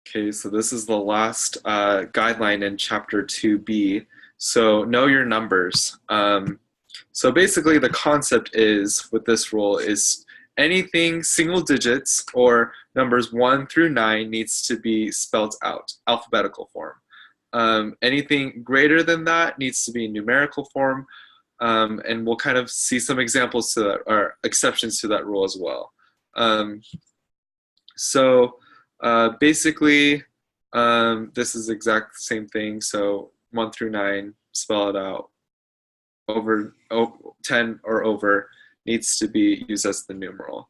Okay, so this is the last guideline in chapter 2B. So know your numbers. So basically the concept is with this rule is anything single digits or numbers 1 through 9 needs to be spelled out, alphabetical form. Anything greater than that needs to be in numerical form, and we'll kind of see some examples to that, or exceptions to that rule as well. So basically, this is exact same thing. So 1 through 9, spell it out. Over 10 or over needs to be used as the numeral.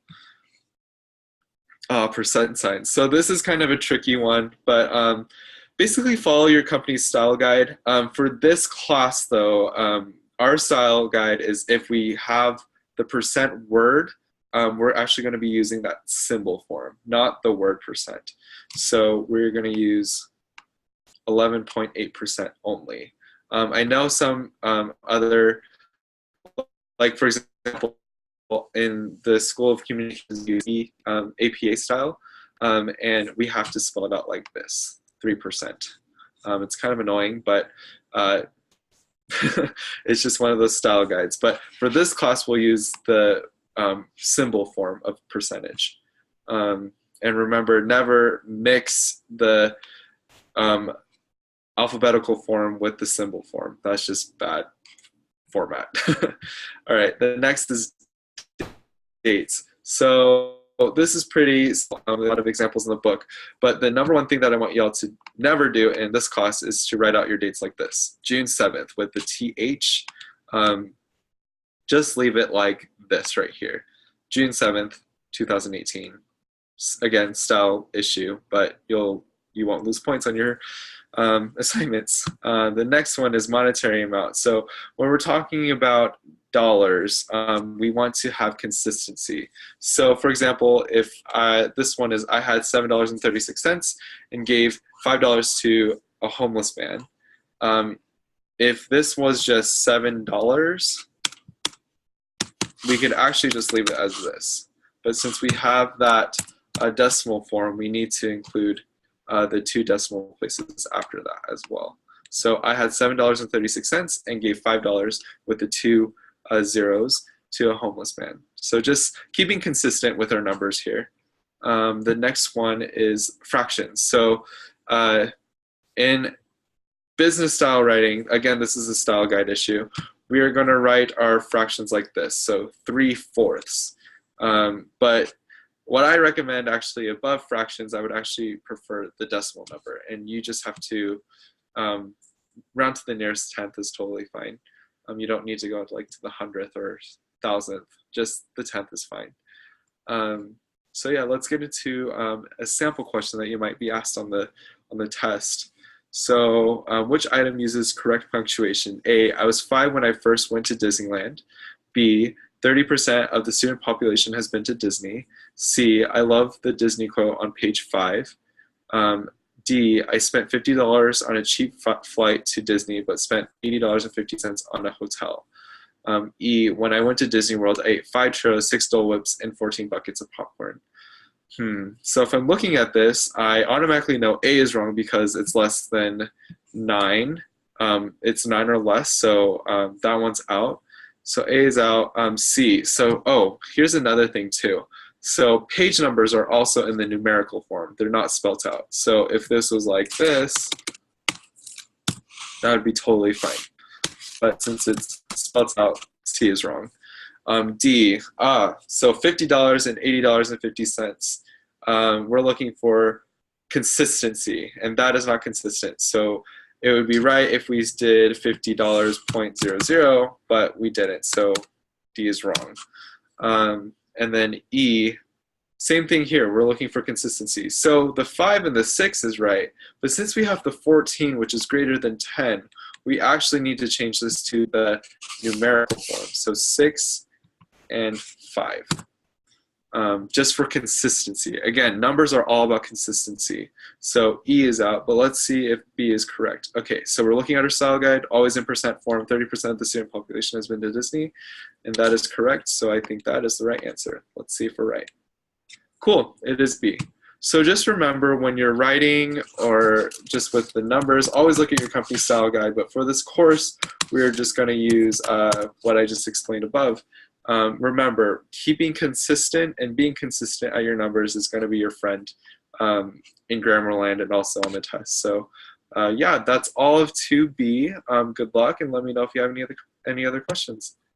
Percent signs. So this is kind of a tricky one, but basically follow your company's style guide. For this class, though, our style guide is if we have the percent word, we're actually going to be using that symbol form, not the word percent. So we're going to use 11.8% only. I know some other, like for example, in the School of Communications use APA style, and we have to spell it out like this, 3%. It's kind of annoying, but it's just one of those style guides. But for this class, we'll use the symbol form of percentage. And remember, never mix the alphabetical form with the symbol form. That's just bad format. All right, the next is dates. So this is pretty, a lot of examples in the book, but the number one thing that I want y'all to never do in this class is to write out your dates like this. June 7th with the TH, just leave it like this right here. June 7th, 2018. Again, style issue, but you won't lose points on your assignments. The next one is monetary amount. So when we're talking about dollars, we want to have consistency. So for example, if this one is I had $7.36 and gave $5 to a homeless man. If this was just $7, we could actually just leave it as this. But since we have that decimal form, we need to include the 2 decimal places after that as well. So I had $7.36 and gave $5 with the 2 zeros to a homeless man. So just keeping consistent with our numbers here. The next one is fractions. So in business style writing, again, this is a style guide issue, we are going to write our fractions like this, so 3/4. But what I recommend actually above fractions, I would actually prefer the decimal number, and you just have to round to the nearest tenth is totally fine. You don't need to go like to the 100th or 1000th, just the 10th is fine. So yeah, let's get into a sample question that you might be asked on the test. So which item uses correct punctuation? A, I was 5 when I first went to Disneyland. B, 30% of the student population has been to Disney. C, I love the Disney quote on page 5. D, I spent $50 on a cheap flight to Disney, but spent $80.50 on a hotel. E, when I went to Disney World, I ate 5 churros, 6 Dole Whips, and 14 buckets of popcorn. So if I'm looking at this, I automatically know A is wrong because it's less than 9. It's 9 or less, so that one's out. So A is out. C. So, here's another thing too. So page numbers are also in the numerical form. They're not spelt out. So if this was like this, that would be totally fine. But since it's spelt out, C is wrong. D. So $50 and $80.50. We're looking for consistency, and that is not consistent. So it would be right if we did $50.00, but we didn't, so D is wrong. And then E, same thing here, we're looking for consistency. So the 5 and the 6 is right, but since we have the 14, which is greater than 10, we actually need to change this to the numerical form. So 6 and 5. Just for consistency. Again, numbers are all about consistency. So E is out, but let's see if B is correct. Okay, so we're looking at our style guide, always in percent form, 30% of the student population has been to Disney, and that is correct, so I think that is the right answer. Let's see if we're right. Cool, it is B. So just remember when you're writing or just with the numbers, always look at your company style guide. But for this course, we're just going to use what I just explained above. Remember, keeping consistent and being consistent at your numbers is going to be your friend in Grammarland and also on the test. So yeah, that's all of 2B. Good luck, and let me know if you have any other questions.